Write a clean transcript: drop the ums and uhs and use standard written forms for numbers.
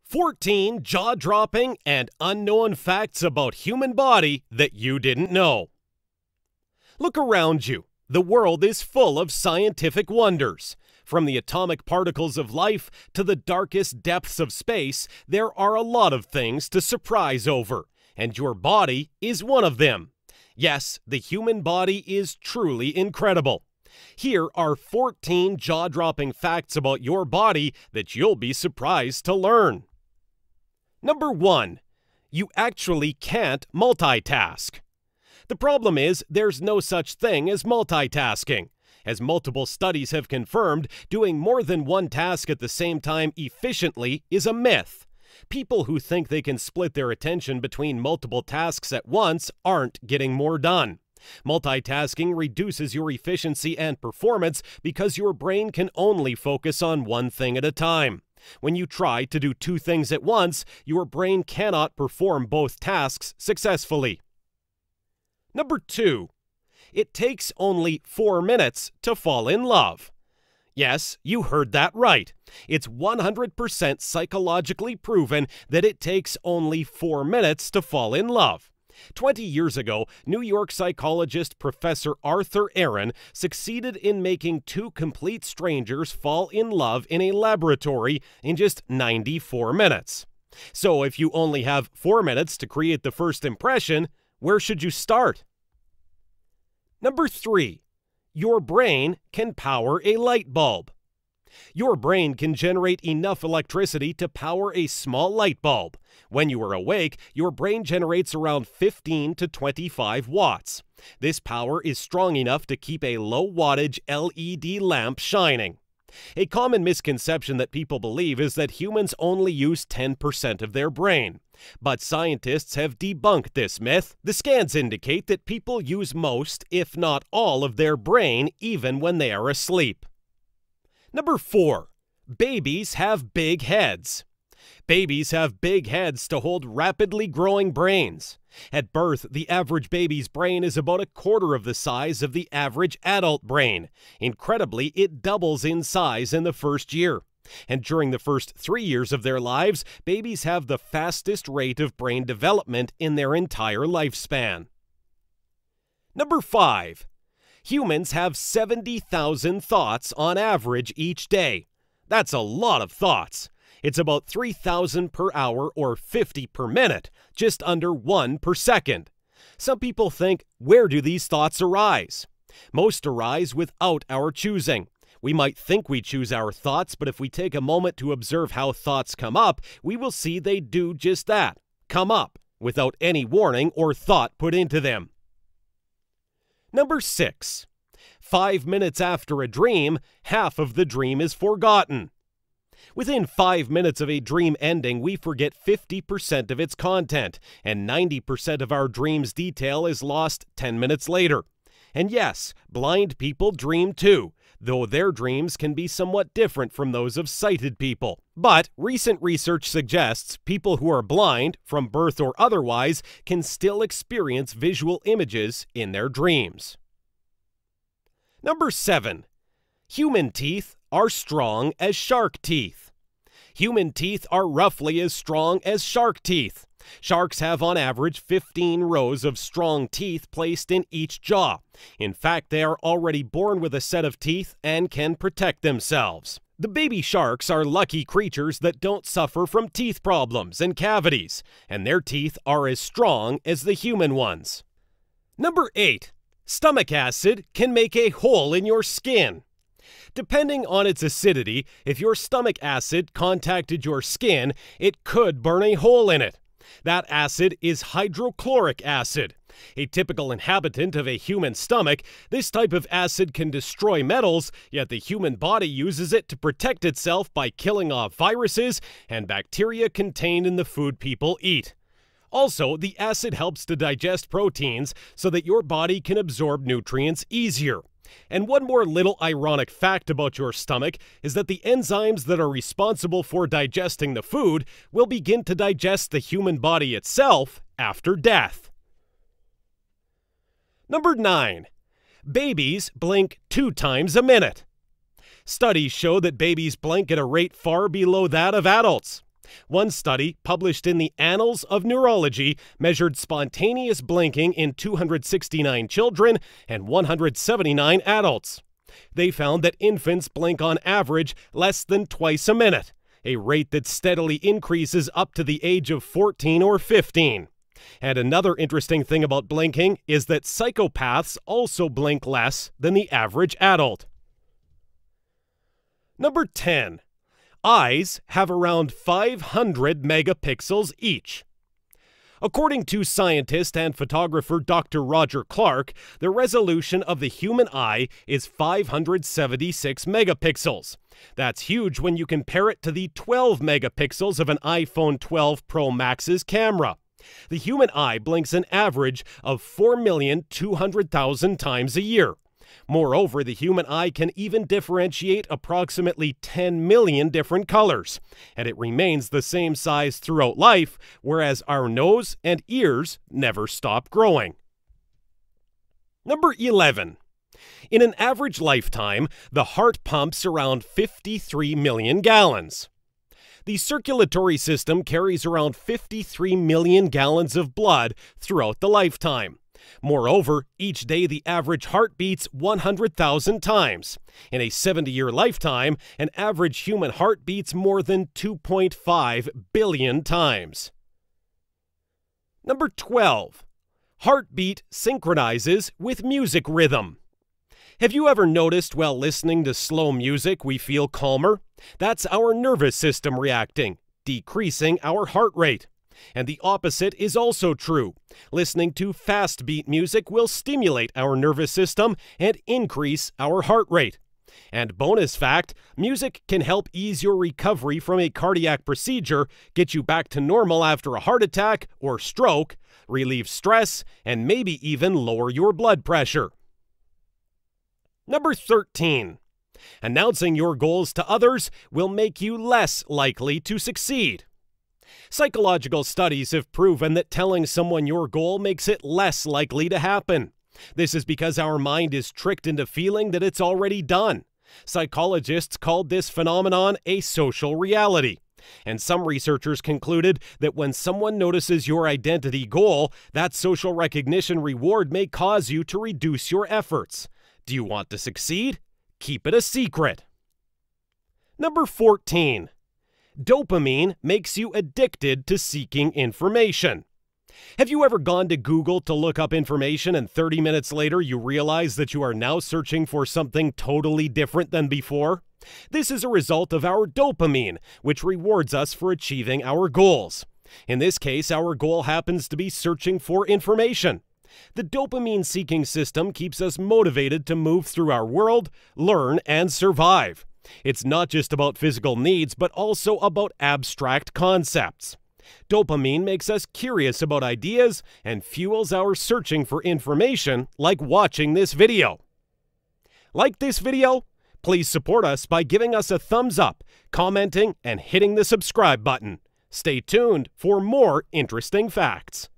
14 jaw-dropping and unknown facts about human body that you didn't know. Look around you. The world is full of scientific wonders. From the atomic particles of life to the darkest depths of space, there are a lot of things to surprise over, and your body is one of them. Yes, the human body is truly incredible. Here are 14 jaw-dropping facts about your body that you'll be surprised to learn. Number 1. You actually can't multitask. The problem is there's no such thing as multitasking. As multiple studies have confirmed, doing more than one task at the same time efficiently is a myth. People who think they can split their attention between multiple tasks at once aren't getting more done. Multitasking reduces your efficiency and performance because your brain can only focus on one thing at a time. When you try to do two things at once, your brain cannot perform both tasks successfully. Number 2. It takes only 4 minutes to fall in love. Yes, you heard that right. It's 100% psychologically proven that it takes only 4 minutes to fall in love. 20 years ago, New York psychologist Professor Arthur Aaron succeeded in making two complete strangers fall in love in a laboratory in just 94 minutes. So if you only have 4 minutes to create the first impression, where should you start? Number 3. Your brain can power a light bulb. Your brain can generate enough electricity to power a small light bulb. When you are awake, your brain generates around 15 to 25 watts. This power is strong enough to keep a low-wattage LED lamp shining. A common misconception that people believe is that humans only use 10% of their brain. But scientists have debunked this myth. The scans indicate that people use most, if not all, of their brain even when they are asleep. Number 4. Babies have big heads. Babies have big heads to hold rapidly growing brains. At birth, the average baby's brain is about a quarter of the size of the average adult brain. Incredibly, it doubles in size in the first year. And during the first 3 years of their lives, babies have the fastest rate of brain development in their entire lifespan. Number 5. Humans have 70,000 thoughts on average each day. That's a lot of thoughts. It's about 3,000 per hour or 50 per minute, just under 1 per second. Some people think, where do these thoughts arise? Most arise without our choosing. We might think we choose our thoughts, but if we take a moment to observe how thoughts come up, we will see they do just that, come up, without any warning or thought put into them. Number 6. 5 minutes after a dream, half of the dream is forgotten. Within 5 minutes of a dream ending, we forget 50% of its content, and 90% of our dream's detail is lost 10 minutes later. And yes, blind people dream too, though their dreams can be somewhat different from those of sighted people. But recent research suggests people who are blind, from birth or otherwise, can still experience visual images in their dreams. Number 7. Human teeth are strong as shark teeth. Human teeth are roughly as strong as shark teeth. Sharks have on average 15 rows of strong teeth placed in each jaw. In fact, they are already born with a set of teeth and can protect themselves. The baby sharks are lucky creatures that don't suffer from teeth problems and cavities, and their teeth are as strong as the human ones. Number 8. Stomach acid can make a hole in your skin. Depending on its acidity, if your stomach acid contacted your skin, it could burn a hole in it. That acid is hydrochloric acid. A typical inhabitant of a human stomach, this type of acid can destroy metals, yet the human body uses it to protect itself by killing off viruses and bacteria contained in the food people eat. Also, the acid helps to digest proteins so that your body can absorb nutrients easier. And one more little ironic fact about your stomach is that the enzymes that are responsible for digesting the food will begin to digest the human body itself after death. Number 9. Babies blink 2 times a minute. Studies show that babies blink at a rate far below that of adults. One study, published in the Annals of Neurology, measured spontaneous blinking in 269 children and 179 adults. They found that infants blink on average less than twice a minute, a rate that steadily increases up to the age of 14 or 15. And another interesting thing about blinking is that psychopaths also blink less than the average adult. Number 10. Eyes have around 500 megapixels each. According to scientist and photographer Dr. Roger Clark, the resolution of the human eye is 576 megapixels. That's huge when you compare it to the 12 megapixels of an iPhone 12 Pro Max's camera. The human eye blinks an average of 4,200,000 times a year. Moreover, the human eye can even differentiate approximately 10 million different colors, and it remains the same size throughout life, whereas our nose and ears never stop growing. Number 11. In an average lifetime, the heart pumps around 53 million gallons. The circulatory system carries around 53 million gallons of blood throughout the lifetime. Moreover, each day the average heart beats 100,000 times. In a 70-year lifetime, an average human heart beats more than 2.5 billion times. Number 12. Heartbeat synchronizes with music rhythm. Have you ever noticed while listening to slow music we feel calmer? That's our nervous system reacting, decreasing our heart rate. And the opposite is also true. Listening to fast beat music will stimulate our nervous system and increase our heart rate. And bonus fact, music can help ease your recovery from a cardiac procedure, get you back to normal after a heart attack or stroke, relieve stress, and maybe even lower your blood pressure. Number 13. Announcing your goals to others will make you less likely to succeed. Psychological studies have proven that telling someone your goal makes it less likely to happen. This is because our mind is tricked into feeling that it's already done. Psychologists called this phenomenon a social reality. And some researchers concluded that when someone notices your identity goal, that social recognition reward may cause you to reduce your efforts. Do you want to succeed? Keep it a secret. Number 14. Dopamine makes you addicted to seeking information. Have you ever gone to Google to look up information and 30 minutes later you realize that you are now searching for something totally different than before? This is a result of our dopamine, which rewards us for achieving our goals. In this case, our goal happens to be searching for information. The dopamine-seeking system keeps us motivated to move through our world, learn, and survive. It's not just about physical needs, but also about abstract concepts. Dopamine makes us curious about ideas and fuels our searching for information, like watching this video. Like this video? Please support us by giving us a thumbs up, commenting, and hitting the subscribe button. Stay tuned for more interesting facts.